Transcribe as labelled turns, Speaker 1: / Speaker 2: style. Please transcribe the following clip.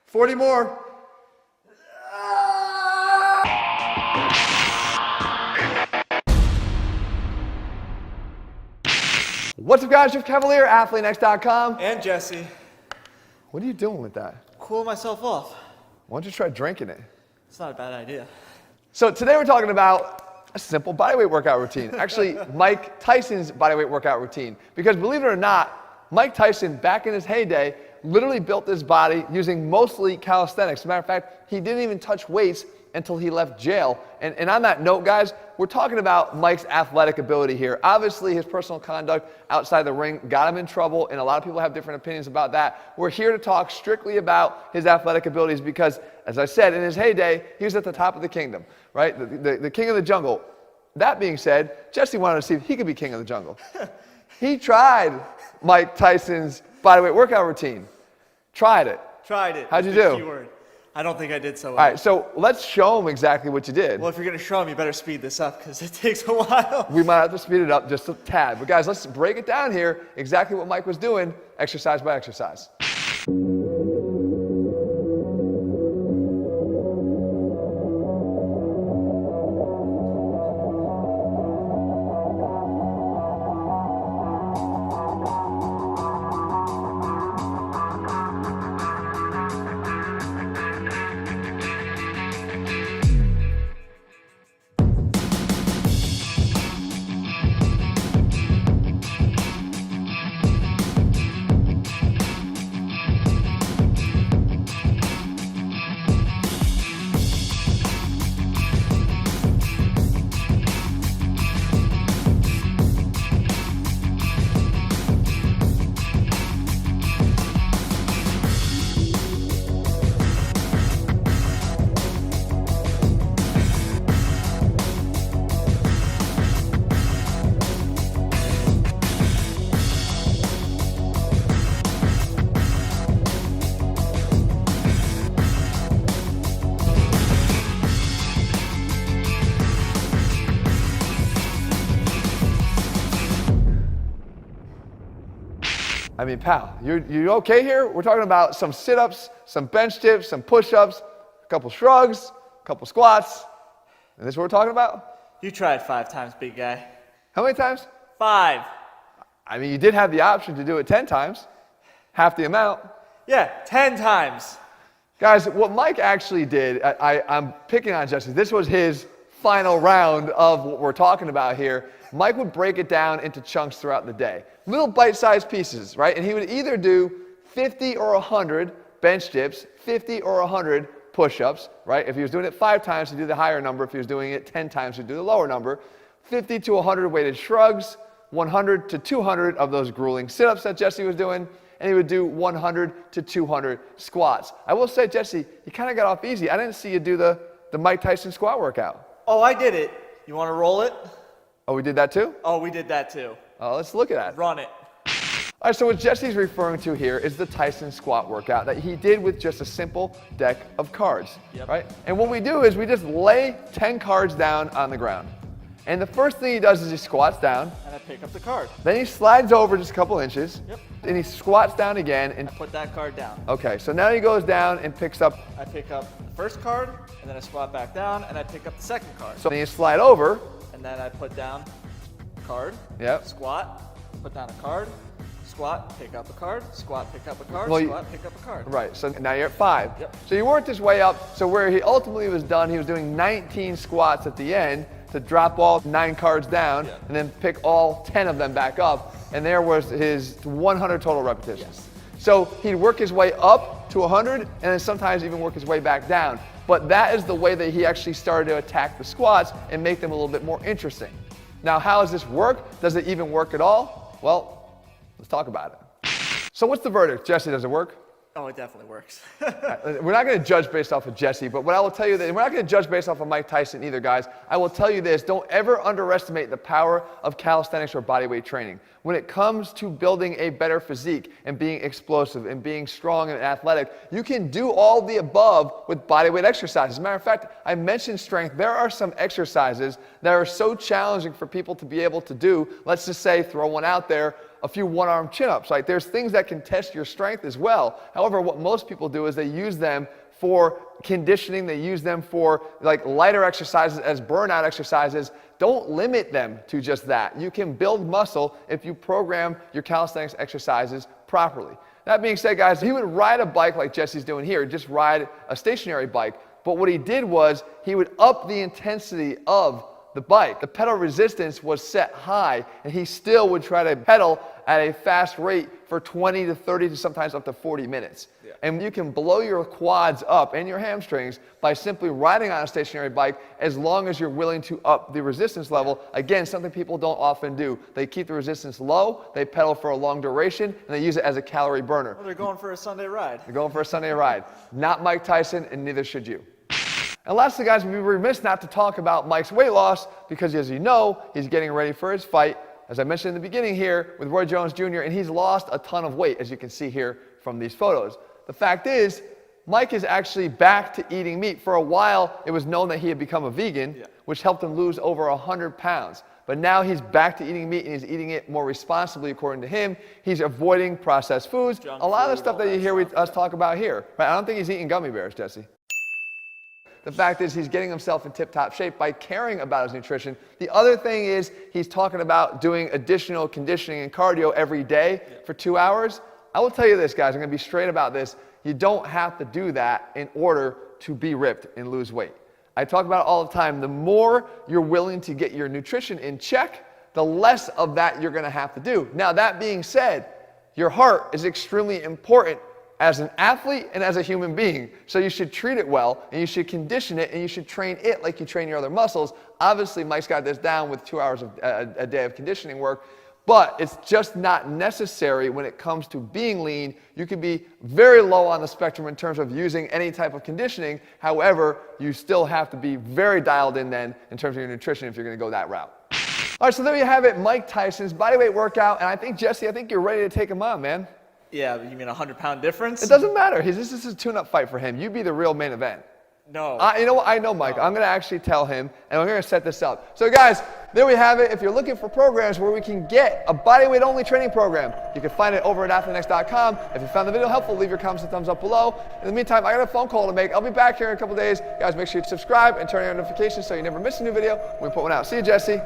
Speaker 1: 40 more. What's up, guys? Jeff Cavalier, ATHLEAN-X.com.
Speaker 2: And Jesse.
Speaker 1: What are you doing with that?
Speaker 2: Cool myself off.
Speaker 1: Why don't you try drinking it?
Speaker 2: It's not a bad idea.
Speaker 1: So today we're talking about a simple bodyweight workout routine. Actually, Mike Tyson's bodyweight workout routine. Because believe it or not, Mike Tyson, back in his heyday, literally built his body using mostly calisthenics. As a matter of fact, he didn't even touch weights until he left jail. And on that note, guys, we're talking about Mike's athletic ability here. Obviously, his personal conduct outside the ring got him in trouble, and a lot of people have different opinions about that. We're here to talk strictly about his athletic abilities because, as I said, in his heyday, he was at the top of the kingdom, right? The king of the jungle. That being said, Jesse wanted to see if he could be king of the jungle. He tried Mike Tyson's bodyweight workout routine. Tried it.
Speaker 2: Tried it.
Speaker 1: How'd you do?
Speaker 2: Keyword. I don't think I did so well.
Speaker 1: All right, so let's show him exactly what you did.
Speaker 2: Well, if you're going to show him, you better speed this up because it takes a while.
Speaker 1: We might have to speed it up just a tad. But guys, let's break it down here, exactly what Mike was doing, exercise by exercise. I mean, pal, you okay here? We're talking about some sit-ups, some bench dips, some push-ups, a couple shrugs, a couple squats. And this is what we're talking about?
Speaker 2: You tried 5 times, big guy.
Speaker 1: How many times?
Speaker 2: 5.
Speaker 1: I mean, you did have the option to do it 10 times, half the amount.
Speaker 2: Yeah, 10 times.
Speaker 1: Guys, what Mike actually did, I'm picking on Jesse. This was his final round of what we're talking about here. Mike would break it down into chunks throughout the day. Little bite-sized pieces, right? And he would either do 50 or 100 bench dips, 50 or 100 push-ups, right? If he was doing it 5 times, he'd do the higher number. If he was doing it 10 times, he'd do the lower number. 50 to 100 weighted shrugs, 100 to 200 of those grueling sit-ups that Jesse was doing, and he would do 100 to 200 squats. I will say, Jesse, you kind of got off easy. I didn't see you do the Mike Tyson squat workout.
Speaker 2: Oh, I did it. You want to roll it?
Speaker 1: Oh, we did that too?
Speaker 2: Oh, we did that too.
Speaker 1: Let's look at that.
Speaker 2: Run it.
Speaker 1: All right, so what Jesse's referring to here is the Tyson squat workout that he did with just a simple deck of cards, right? And what we do is we just lay 10 cards down on the ground. And the first thing he does is he squats down.
Speaker 2: And I pick up the card.
Speaker 1: Then he slides over just a couple inches.
Speaker 2: Yep.
Speaker 1: And he squats down again. And
Speaker 2: I put that card down.
Speaker 1: Okay, so now he goes down and picks up.
Speaker 2: I pick up the first card, and then I squat back down, and I pick up the second card.
Speaker 1: So then you slide over.
Speaker 2: And then I put down card, squat, put down a card, squat, pick up a card, squat, pick up a card, squat, pick up a card.
Speaker 1: Right, so now you're at 5.
Speaker 2: Yep.
Speaker 1: So you worked his way up, so where he ultimately was done, he was doing 19 squats at the end to drop all 9 cards down and then pick all 10 of them back up, and there was his 100 total repetitions. So he'd work his way up to 100 and then sometimes even work his way back down. But that is the way that he actually started to attack the squats and make them a little bit more interesting. Now, how does this work? Does it even work at all? Well, let's talk about it. So what's the verdict? Jesse, does it work?
Speaker 2: Oh, it definitely works.
Speaker 1: We're not going to judge based off of Jesse, but what I will tell you, that we're not going to judge based off of Mike Tyson either, guys. I will tell you this, don't ever underestimate the power of calisthenics or bodyweight training. When it comes to building a better physique and being explosive and being strong and athletic, you can do all the above with bodyweight exercises. As a matter of fact, I mentioned strength. There are some exercises that are so challenging for people to be able to do. Let's just say, throw one out there, a few one-arm chin-ups. Like, there's things that can test your strength as well. However, what most people do is they use them for conditioning. They use them for like lighter exercises as burnout exercises. Don't limit them to just that. You can build muscle if you program your calisthenics exercises properly. That being said, guys, he would ride a bike like Jesse's doing here, just ride a stationary bike. But what he did was he would up the intensity of the bike. The pedal resistance was set high, and he still would try to pedal at a fast rate for 20 to 30 to sometimes up to 40 minutes. Yeah. And you can blow your quads up and your hamstrings by simply riding on a stationary bike as long as you're willing to up the resistance level. Again, something people don't often do. They keep the resistance low, they pedal for a long duration, and they use it as a calorie burner.
Speaker 2: Well, they're going for a Sunday ride.
Speaker 1: They're going for a Sunday ride. Not Mike Tyson, and neither should you. And lastly, guys, we'd be remiss not to talk about Mike's weight loss because, as you know, he's getting ready for his fight, as I mentioned in the beginning here, with Roy Jones Jr., and he's lost a ton of weight, as you can see here from these photos. The fact is, Mike is actually back to eating meat. For a while, it was known that he had become a vegan, which helped him lose over 100 pounds. But now he's back to eating meat, and he's eating it more responsibly, according to him. He's avoiding processed foods. A lot of the stuff that you hear us talk about here. Right? I don't think he's eating gummy bears, Jesse. The fact is he's getting himself in tip-top shape by caring about his nutrition. The other thing is he's talking about doing additional conditioning and cardio every day for 2 hours. I will tell you this, guys. I'm going to be straight about this. You don't have to do that in order to be ripped and lose weight. I talk about it all the time. The more you're willing to get your nutrition in check, the less of that you're going to have to do. Now, that being said, your heart is extremely important as an athlete and as a human being. So you should treat it well, and you should condition it, and you should train it like you train your other muscles. Obviously, Mike's got this down with 2 hours of a day of conditioning work, but it's just not necessary when it comes to being lean. You can be very low on the spectrum in terms of using any type of conditioning. However, you still have to be very dialed in then in terms of your nutrition if you're going to go that route. All right, so there you have it, Mike Tyson's bodyweight workout, and I think, Jesse, I think you're ready to take him on, man.
Speaker 2: Yeah, you mean a 100-pound difference?
Speaker 1: It doesn't matter. This is a tune-up fight for him. You be the real main event.
Speaker 2: No.
Speaker 1: You know what? I know Mike. No. I'm going to actually tell him, and we're going to set this up. So, guys, there we have it. If you're looking for programs where we can get a bodyweight-only training program, you can find it over at ATHLEAN-X.com. If you found the video helpful, leave your comments and thumbs up below. In the meantime, I got a phone call to make. I'll be back here in a couple days. Guys, make sure you subscribe and turn on your notifications so you never miss a new video when we put one out. See you, Jesse.